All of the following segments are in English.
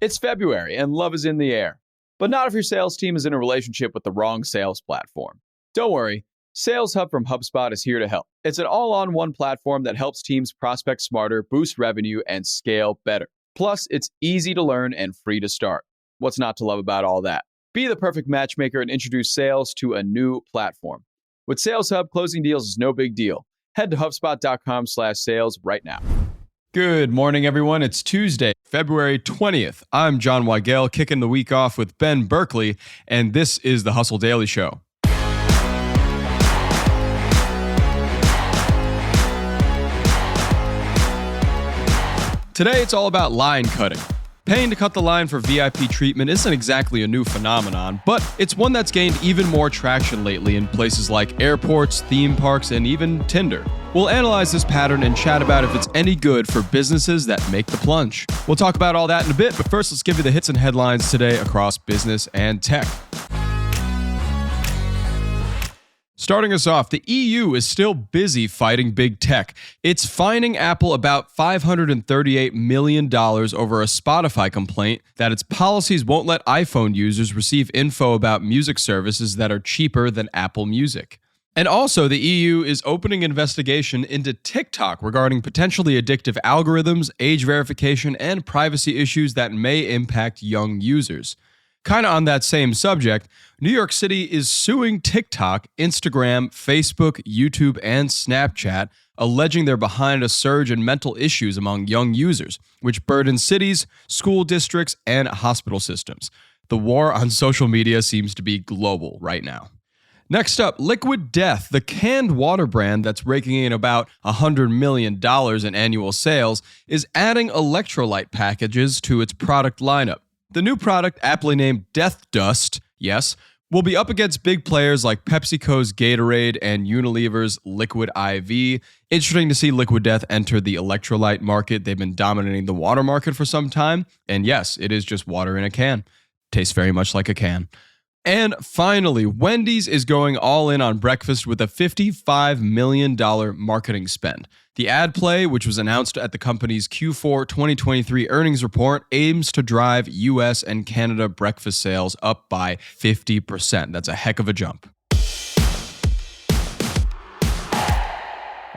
It's February and love is in the air, but not if your sales team is in a relationship with the wrong sales platform. Don't worry, Sales Hub from HubSpot is here to help. It's an all-on-one platform that helps teams prospect smarter, boost revenue, and scale better. Plus, it's easy to learn and free to start. What's not to love about all that? Be the perfect matchmaker and introduce sales to a new platform. With Sales Hub, closing deals is no big deal. Head to HubSpot.com/sales right now. Good morning, everyone. It's Tuesday, February 20th. I'm John Weigell, kicking the week off with Ben Berkley, and this is the Hustle Daily Show. Today, it's all about line cutting. Paying to cut the line for VIP treatment isn't exactly a new phenomenon, but it's one that's gained even more traction lately in places like airports, theme parks, and even Tinder. We'll analyze this pattern and chat about if it's any good for businesses that make the plunge. We'll talk about all that in a bit, but first let's give you the hits and headlines today across business and tech. Starting us off, the EU is still busy fighting big tech. It's fining Apple about $538 million over a Spotify complaint that its policies won't let iPhone users receive info about music services that are cheaper than Apple Music. And also, the EU is opening investigation into TikTok regarding potentially addictive algorithms, age verification, and privacy issues that may impact young users. Kind of on that same subject, New York City is suing TikTok, Instagram, Facebook, YouTube, and Snapchat, alleging they're behind a surge in mental issues among young users, which burden cities, school districts, and hospital systems. The war on social media seems to be global right now. Next up, Liquid Death, the canned water brand that's raking in about $100 million in annual sales, is adding electrolyte packages to its product lineup. The new product, aptly named Death Dust, yes, will be up against big players like PepsiCo's Gatorade and Unilever's Liquid IV. Interesting to see Liquid Death enter the electrolyte market. They've been dominating the water market for some time. And yes, it is just water in a can. Tastes very much like a can. And finally, Wendy's is going all in on breakfast with a $55 million marketing spend. The ad play, which was announced at the company's Q4 2023 earnings report, aims to drive US and Canada breakfast sales up by 50%. That's a heck of a jump.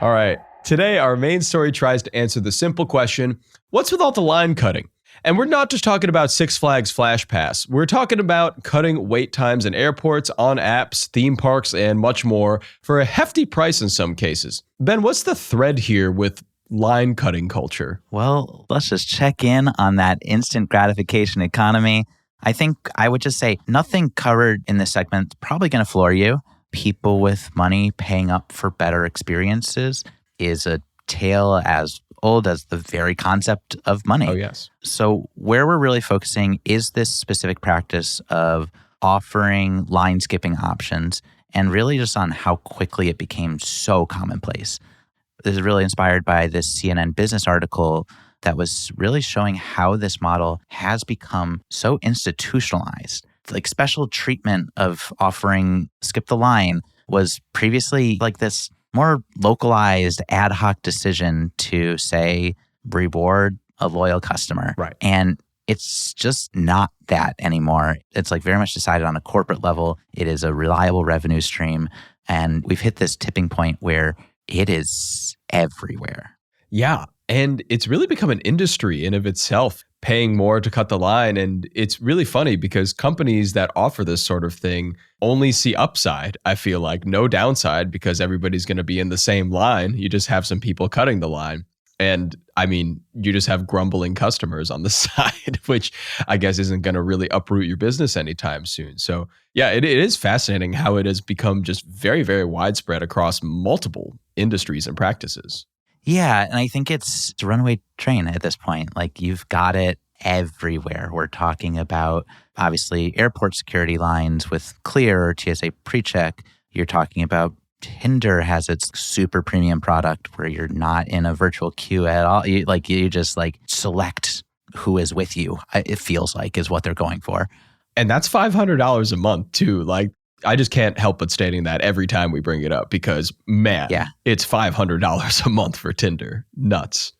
All right, today our main story tries to answer the simple question, what's with all the line cutting? And we're not just talking about Six Flags Flash Pass. We're talking about cutting wait times in airports, on apps, theme parks, and much more for a hefty price in some cases. Ben, what's the thread here with line cutting culture? Well, let's just check in on that instant gratification economy. I think I would just say nothing covered in this segment is probably going to floor you. People with money paying up for better experiences is a tale as old as the very concept of money. Oh, yes. So where we're really focusing is this specific practice of offering line skipping options and really just on how quickly it became so commonplace. This is really inspired by this CNN business article that was really showing how this model has become so institutionalized. Like special treatment of offering skip the line was previously like this more localized ad hoc decision to say reward a loyal customer. Right. And it's just not that anymore. It's like very much decided on a corporate level. It is a reliable revenue stream. And we've hit this tipping point where it is everywhere. Yeah. And it's really become an industry in of itself, paying more to cut the line. And it's really funny because companies that offer this sort of thing only see upside, I feel like, no downside because everybody's going to be in the same line. You just have some people cutting the line. And I mean, you just have grumbling customers on the side, which I guess isn't going to really uproot your business anytime soon. So yeah, it is fascinating how it has become just very, very widespread across multiple industries and practices. Yeah, and I think it's a runaway train at this point. Like you've got it everywhere. We're talking about, obviously, airport security lines with Clear or TSA PreCheck. You're talking about Tinder has its super premium product where you're not in a virtual queue at all. You just select who is with you, it feels like, is what they're going for. And that's $500 a month too. Like, I just can't help but stating that every time we bring it up because, man, It's $500 a month for Tinder. Nuts.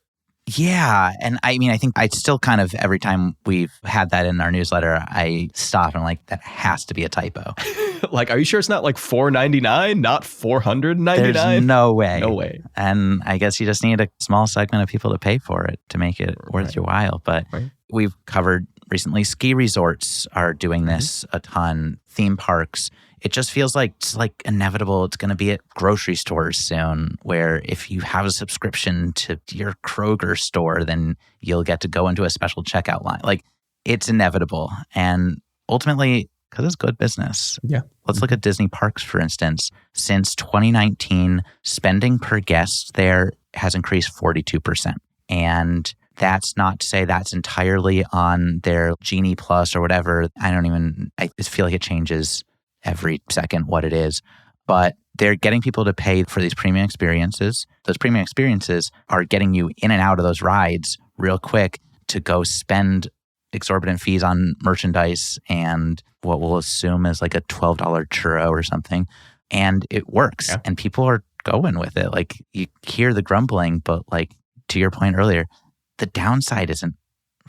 Yeah. And I mean, I think I still kind of, every time we've had that in our newsletter, I stop and I'm like, that has to be a typo. Like, are you sure it's not like $4.99, not $499? There's no way. No way. And I guess you just need a small segment of people to pay for it to make it worth your while. But we've covered recently, ski resorts are doing this a ton, theme parks. It just feels like it's like inevitable. It's going to be at grocery stores soon, where if you have a subscription to your Kroger store, then you'll get to go into a special checkout line. Like, it's inevitable. And ultimately, because it's good business. Yeah. Let's look at Disney parks, for instance. Since 2019, spending per guest there has increased 42%. And that's not to say that's entirely on their Genie Plus or whatever. I just feel like it changes every second what it is. But they're getting people to pay for these premium experiences. Those premium experiences are getting you in and out of those rides real quick to go spend exorbitant fees on merchandise and what we'll assume is like a $12 churro or something. And it works. Yeah. And people are going with it. Like, you hear the grumbling, but like, to your point earlier, the downside isn't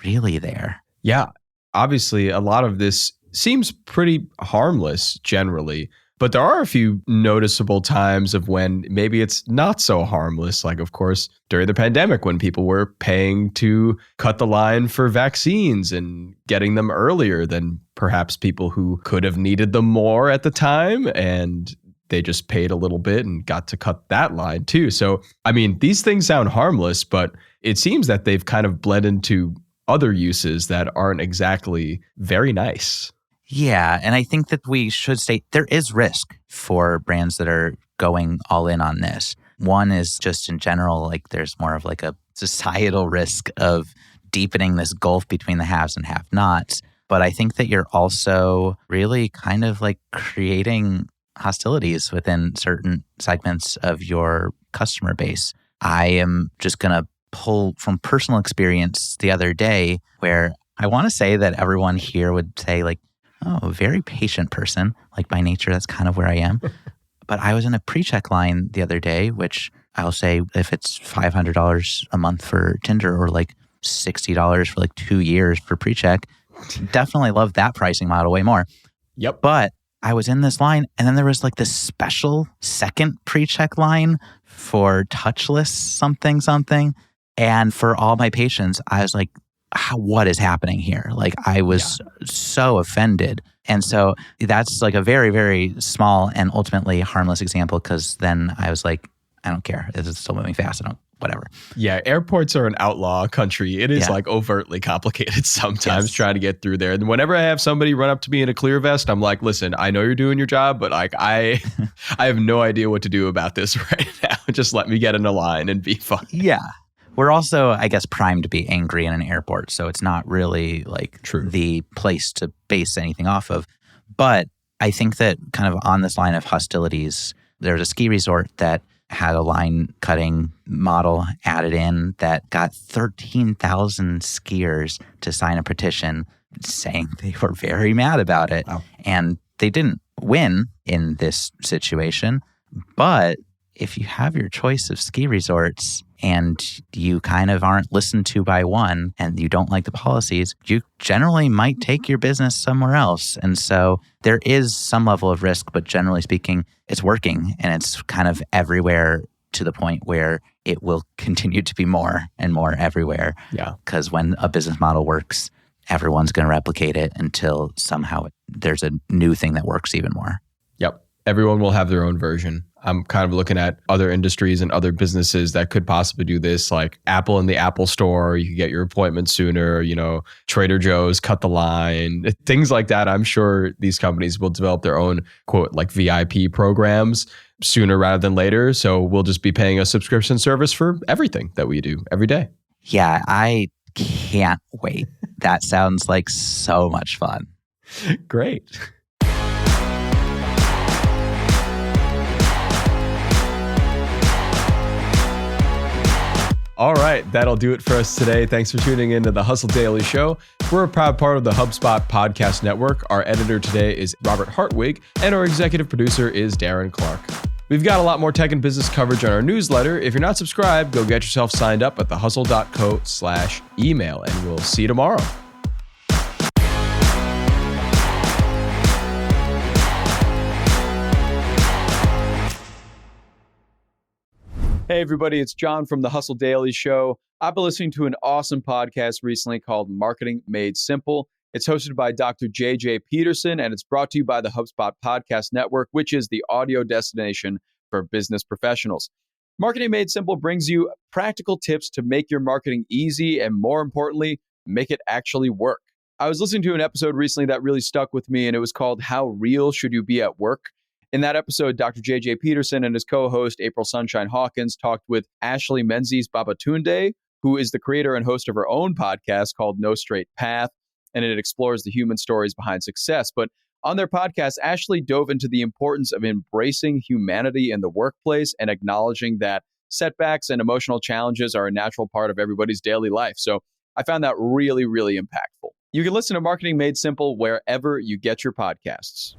really there. Yeah. Obviously, a lot of this seems pretty harmless generally, but there are a few noticeable times of when maybe it's not so harmless. Like, of course, during the pandemic, when people were paying to cut the line for vaccines and getting them earlier than perhaps people who could have needed them more at the time. And they just paid a little bit and got to cut that line too. So, I mean, these things sound harmless, but it seems that they've kind of bled into other uses that aren't exactly very nice. Yeah. And I think that we should state there is risk for brands that are going all in on this. One is just in general, like, there's more of like a societal risk of deepening this gulf between the haves and have-nots. But I think that you're also really kind of like creating hostilities within certain segments of your customer base. I am just going to pull from personal experience the other day where I want to say that everyone here would say like, oh, a very patient person. Like, by nature, that's kind of where I am. But I was in a pre-check line the other day, which I'll say if it's $500 a month for Tinder or like $60 for like 2 years for pre-check, definitely love that pricing model way more. Yep. But I was in this line and then there was like this special second pre-check line for touchless something. And for all my patients, I was like, what is happening here? Like, I was so offended. And so that's like a very, very small and ultimately harmless example, because then I was like, I don't care. It's still moving fast. Whatever. Yeah, airports are an outlaw country. It is like overtly complicated sometimes trying to get through there. And whenever I have somebody run up to me in a clear vest, I'm like, listen, I know you're doing your job, but like I have no idea what to do about this right now. Just let me get in a line and be fine. Yeah. We're also, I guess, primed to be angry in an airport. So it's not really like the place to base anything off of. But I think that kind of on this line of hostilities, there's a ski resort that had a line cutting model added in that got 13,000 skiers to sign a petition saying they were very mad about it. Wow. And they didn't win in this situation. But if you have your choice of ski resorts and you kind of aren't listened to by one and you don't like the policies, you generally might take your business somewhere else. And so there is some level of risk, but generally speaking, it's working and it's kind of everywhere to the point where it will continue to be more and more everywhere. Yeah. Because when a business model works, everyone's going to replicate it until somehow there's a new thing that works even more. Yep. Everyone will have their own version. I'm kind of looking at other industries and other businesses that could possibly do this, like Apple in the Apple Store. You could get your appointment sooner, Trader Joe's, cut the line, things like that. I'm sure these companies will develop their own, quote, like VIP programs sooner rather than later. So we'll just be paying a subscription service for everything that we do every day. Yeah, I can't wait. That sounds like so much fun. Great. All right, that'll do it for us today. Thanks for tuning in to the Hustle Daily Show. We're a proud part of the HubSpot Podcast Network. Our editor today is Robert Hartwig, and our executive producer is Darren Clark. We've got a lot more tech and business coverage on our newsletter. If you're not subscribed, go get yourself signed up at thehustle.co/email, and we'll see you tomorrow. Hey, everybody, it's John from the Hustle Daily Show. I've been listening to an awesome podcast recently called Marketing Made Simple. It's hosted by Dr. J.J. Peterson, and it's brought to you by the HubSpot Podcast Network, which is the audio destination for business professionals. Marketing Made Simple brings you practical tips to make your marketing easy and, more importantly, make it actually work. I was listening to an episode recently that really stuck with me, and it was called How Real Should You Be at Work? In that episode, Dr. J.J. Peterson and his co-host, April Sunshine Hawkins, talked with Ashley Menzies Babatunde, who is the creator and host of her own podcast called No Straight Path, and it explores the human stories behind success. But on their podcast, Ashley dove into the importance of embracing humanity in the workplace and acknowledging that setbacks and emotional challenges are a natural part of everybody's daily life. So I found that really, really impactful. You can listen to Marketing Made Simple wherever you get your podcasts.